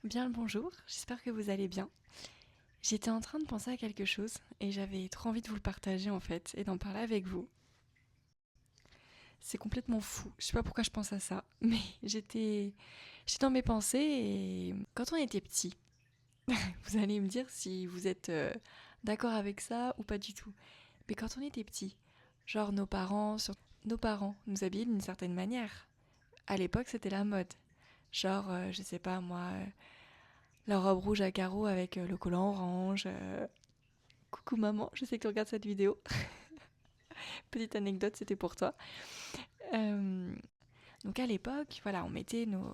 Bien le bonjour, j'espère que vous allez bien. J'étais en train de penser à quelque chose et j'avais trop envie de vous le partager en fait et d'en parler avec vous. C'est complètement fou, je sais pas pourquoi je pense à ça, mais j'étais dans mes pensées et quand on était petit, vous allez me dire si vous êtes d'accord avec ça ou pas du tout. Mais quand on était petit, genre nos parents nous habillaient d'une certaine manière. À l'époque, c'était la mode. Genre, je sais pas moi, la robe rouge à carreaux avec le collant orange. Coucou maman, je sais que tu regardes cette vidéo. Petite anecdote, c'était pour toi. Euh, donc à l'époque, voilà, on mettait nos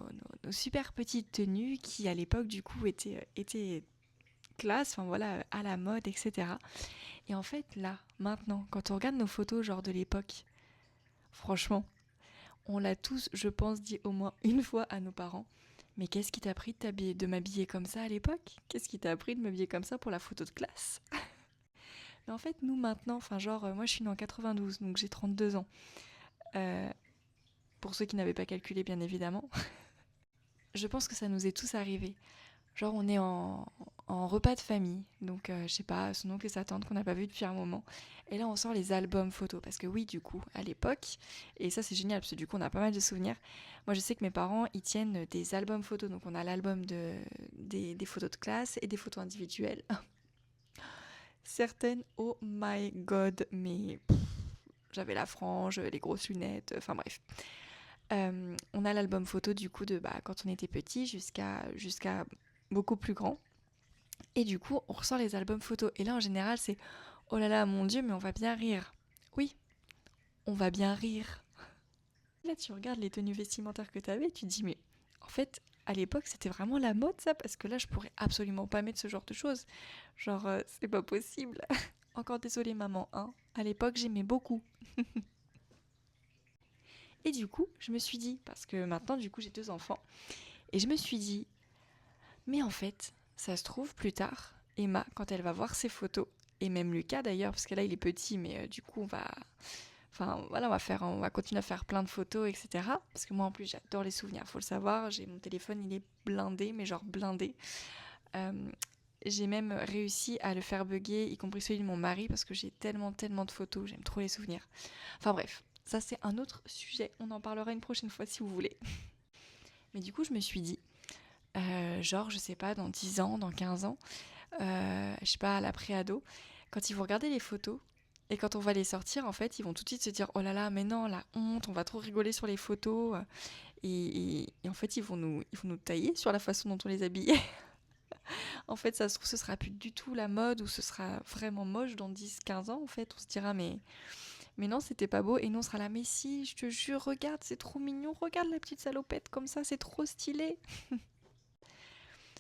super petites tenues qui à l'époque du coup étaient classe, enfin voilà, à la mode, etc. Et en fait là, maintenant, quand on regarde nos photos genre de l'époque, franchement, on l'a tous, je pense, dit au moins une fois à nos parents. Mais qu'est-ce qui t'a pris de m'habiller comme ça à l'époque? Qu'est-ce qui t'a appris de m'habiller comme ça pour la photo de classe? Mais en fait, nous maintenant, enfin genre, moi je suis née en 92, donc j'ai 32 ans. Euh, pour ceux qui n'avaient pas calculé, bien évidemment. Je pense que ça nous est tous arrivé. Genre, on est en repas de famille, donc je sais pas, son oncle et sa tante qu'on n'a pas vu depuis un moment. Et là, on sort les albums photos, parce que oui, du coup, à l'époque, et ça c'est génial, parce que du coup, on a pas mal de souvenirs. Moi, je sais que mes parents, ils tiennent des albums photos, donc on a l'album des photos de classe et des photos individuelles. Certaines, oh my god, mais j'avais la frange, les grosses lunettes, enfin bref. On a l'album photo du coup de quand on était petit jusqu'à beaucoup plus grand. Et du coup, on ressort les albums photos. Et là, en général, c'est oh là là, mon Dieu, mais on va bien rire. Oui, on va bien rire. Là, tu regardes les tenues vestimentaires que tu avais, tu te dis, mais en fait, à l'époque, c'était vraiment la mode, ça, parce que là, je pourrais absolument pas mettre ce genre de choses. Genre, c'est pas possible. Encore désolée, maman, hein. À l'époque, j'aimais beaucoup. Et du coup, je me suis dit, parce que maintenant, du coup, j'ai deux enfants, et je me suis dit, mais en fait, ça se trouve plus tard, Emma, quand elle va voir ses photos, et même Lucas d'ailleurs, parce que là il est petit, mais du coup enfin voilà, on va continuer à faire plein de photos, etc. Parce que moi en plus j'adore les souvenirs, faut le savoir. J'ai mon téléphone, il est blindé, mais genre blindé. Euh, j'ai même réussi à le faire bugger, y compris celui de mon mari, parce que j'ai tellement de photos, j'aime trop les souvenirs. Enfin bref, ça c'est un autre sujet, on en parlera une prochaine fois si vous voulez. Mais du coup, je me suis dit, genre, je sais pas, dans 10 ans, dans 15 ans, je sais pas, à la pré-ado, quand ils vont regarder les photos et quand on va les sortir, en fait, ils vont tout de suite se dire oh là là, mais non, la honte, on va trop rigoler sur les photos. Et en fait, ils vont nous tailler sur la façon dont on les habillait. En fait, ça se trouve, ce sera plus du tout la mode ou ce sera vraiment moche dans 10 15 ans. En fait, on se dira mais non, c'était pas beau. Et nous, on sera là, mais si, je te jure, regarde, c'est trop mignon. Regarde la petite salopette comme ça, c'est trop stylé.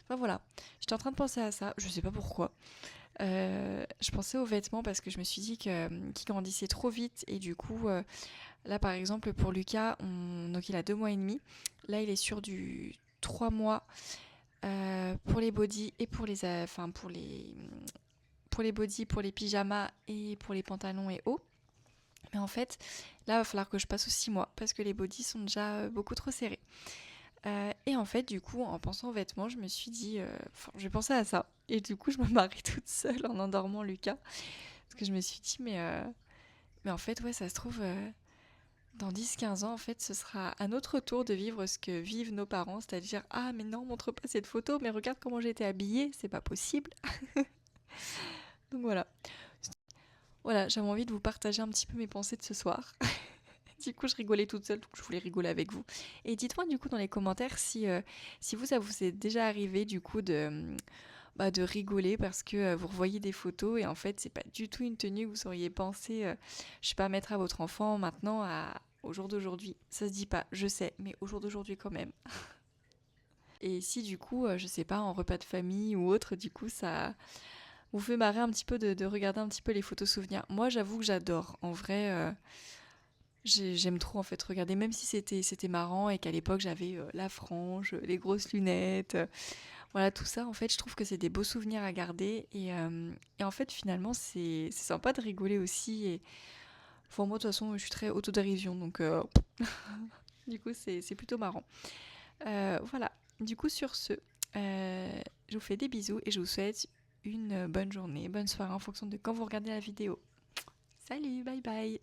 Enfin voilà, j'étais en train de penser à ça, je sais pas pourquoi. Je pensais aux vêtements parce que je me suis dit qu'il grandissait trop vite et du coup, là par exemple pour Lucas, donc il a 2 mois et demi. Là il est sur du 3 mois pour les bodys et pour les bodys, pour les pyjamas et pour les pantalons et hauts. Mais en fait, là il va falloir que je passe aux 6 mois parce que les bodys sont déjà beaucoup trop serrés. Et en fait, du coup, en pensant aux vêtements, je me suis dit, j'ai pensé à ça. Et du coup, je me marie toute seule en endormant Lucas. Parce que je me suis dit, mais en fait, ouais, ça se trouve, dans 10 15 ans, en fait, ce sera à notre tour de vivre ce que vivent nos parents. C'est-à-dire, ah, mais non, montre pas cette photo, mais regarde comment j'ai été habillée, c'est pas possible. Donc voilà. Voilà, j'avais envie de vous partager un petit peu mes pensées de ce soir. Du coup, je rigolais toute seule, donc je voulais rigoler avec vous. Et dites-moi du coup dans les commentaires si vous, ça vous est déjà arrivé du coup de rigoler parce que vous revoyez des photos et en fait, c'est pas du tout une tenue que vous auriez pensé, je sais pas, mettre à votre enfant maintenant au jour d'aujourd'hui. Ça se dit pas, je sais, mais au jour d'aujourd'hui quand même. Et si du coup, je sais pas, en repas de famille ou autre, du coup, ça vous fait marrer un petit peu de regarder un petit peu les photos souvenirs. Moi, j'avoue que j'adore. En vrai, j'aime trop en fait regarder, même si c'était marrant et qu'à l'époque j'avais la frange, les grosses lunettes, voilà tout ça. En fait, je trouve que c'est des beaux souvenirs à garder et en fait finalement c'est sympa de rigoler aussi. Et enfin, moi de toute façon je suis très autodérision donc du coup c'est plutôt marrant. Voilà. Du coup sur ce, Je vous fais des bisous et je vous souhaite une bonne journée, bonne soirée en fonction de quand vous regardez la vidéo. Salut, bye bye.